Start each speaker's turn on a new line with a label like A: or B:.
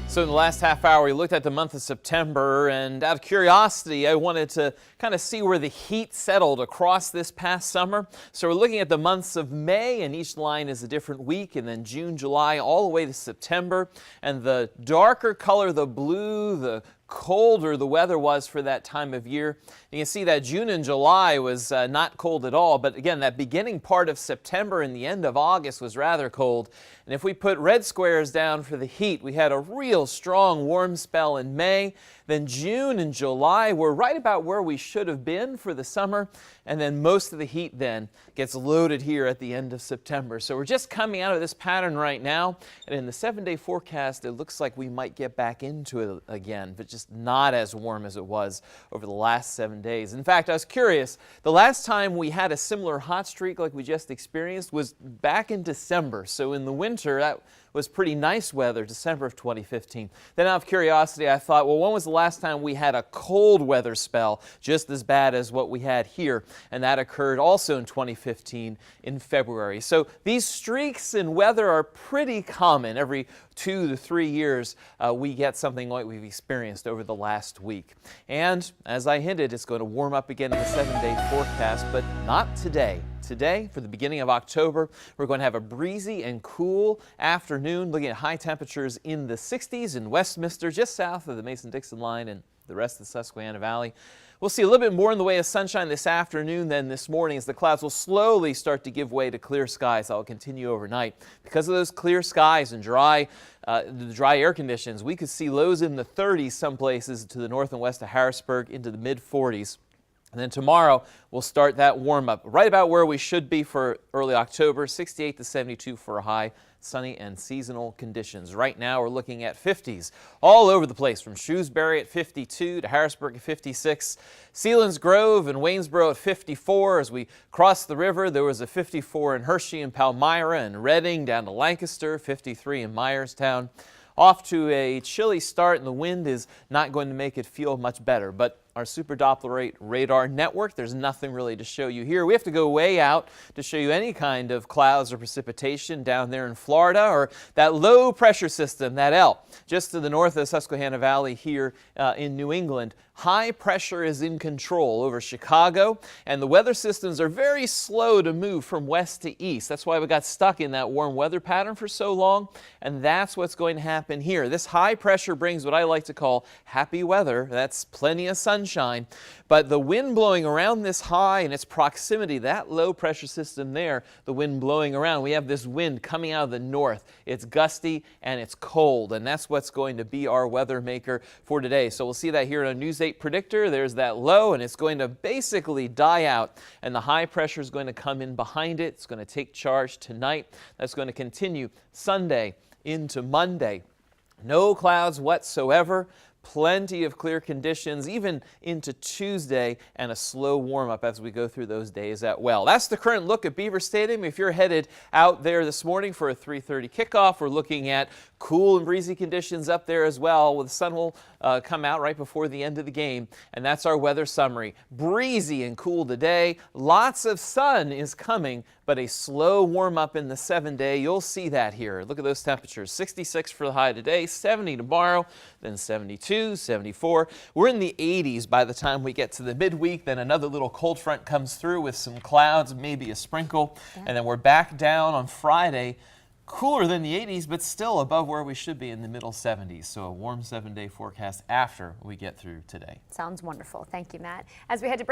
A: So in the last half hour, we looked at the month of September, and out of curiosity, I wanted to kind of see where the heat settled across this past summer. So we're looking at the months of May, and each line is a different week, and then June, July, all the way to September. And the darker color, the blue, the colder the weather was for that time of year. You can see that June and July was not cold at all, but again, that beginning part of September and the end of August was rather cold. And if we put red squares down for the heat, we had a real strong warm spell in May. Then June and July were right about where we should have been for the summer. And then most of the heat then gets loaded here at the end of September. So we're just coming out of this pattern right now. And in the 7-day forecast, it looks like we might get back into it again, but just not as warm as it was over the last 7 days. In fact, I was curious, the last time we had a similar hot streak like we just experienced was back in December. So in the winter, that was pretty nice weather, December of 2015. Then out of curiosity, I thought, well, when was the last time we had a cold weather spell just as bad as what we had here? And that occurred also in 2015 in February. So these streaks in weather are pretty common. Every 2 to 3 years, we get something like we've experienced over the last week. And as I hinted, it's going to warm up again in the 7-day forecast, but not today. Today, for the beginning of October, we're going to have a breezy and cool afternoon, looking at high temperatures in the 60s in Westminster, just south of the Mason-Dixon line and the rest of the Susquehanna Valley. We'll see a little bit more in the way of sunshine this afternoon than this morning, as the clouds will slowly start to give way to clear skies that will continue overnight. Because of those clear skies and dry air conditions, we could see lows in the 30s some places to the north and west of Harrisburg, into the mid-40s. And then tomorrow, we'll start that warm-up right about where we should be for early October, 68 to 72 for a high, sunny and seasonal conditions. Right now, we're looking at 50s all over the place, from Shrewsbury at 52 to Harrisburg at 56, Selinsgrove and Waynesboro at 54. As we cross the river, there was a 54 in Hershey and Palmyra and Reading, down to Lancaster, 53 in Myerstown. Off to a chilly start, and the wind is not going to make it feel much better. But our Super Doppler radar network, there's nothing really to show you here. We have to go way out to show you any kind of clouds or precipitation down there in Florida, or that low pressure system, that L, just to the north of the Susquehanna Valley here in New England. High pressure is in control over Chicago, and the weather systems are very slow to move from west to east. That's why we got stuck in that warm weather pattern for so long, and that's what's going to happen here. This high pressure brings what I like to call happy weather. That's plenty of sunshine, but the wind blowing around this high and its proximity, that low pressure system there, the wind blowing around, we have this wind coming out of the north. It's gusty and it's cold, and that's what's going to be our weather maker for today. So we'll see that here on a News 8 predictor. There's that low, and it's going to basically die out, and the high pressure is going to come in behind it. It's going to take charge tonight. That's going to continue Sunday into Monday. No clouds whatsoever. Plenty of clear conditions, even into Tuesday, and a slow warm-up as we go through those days as well. That's the current look at Beaver Stadium. If you're headed out there this morning for a 3:30 kickoff, we're looking at cool and breezy conditions up there as well, where the sun will come out right before the end of the game. And that's our weather summary. Breezy and cool today. Lots of sun is coming, but a slow warm-up in the 7-day. You'll see that here. Look at those temperatures. 66 for the high today, 70 tomorrow, then 72, 74. We're in the 80s by the time we get to the midweek. Then another little cold front comes through with some clouds, maybe a sprinkle. Yeah. And then we're back down on Friday. Cooler than the 80s, but still above where we should be in the middle 70s. So a warm 7-day forecast after we get through today.
B: Sounds wonderful. Thank you, Matt. As we head to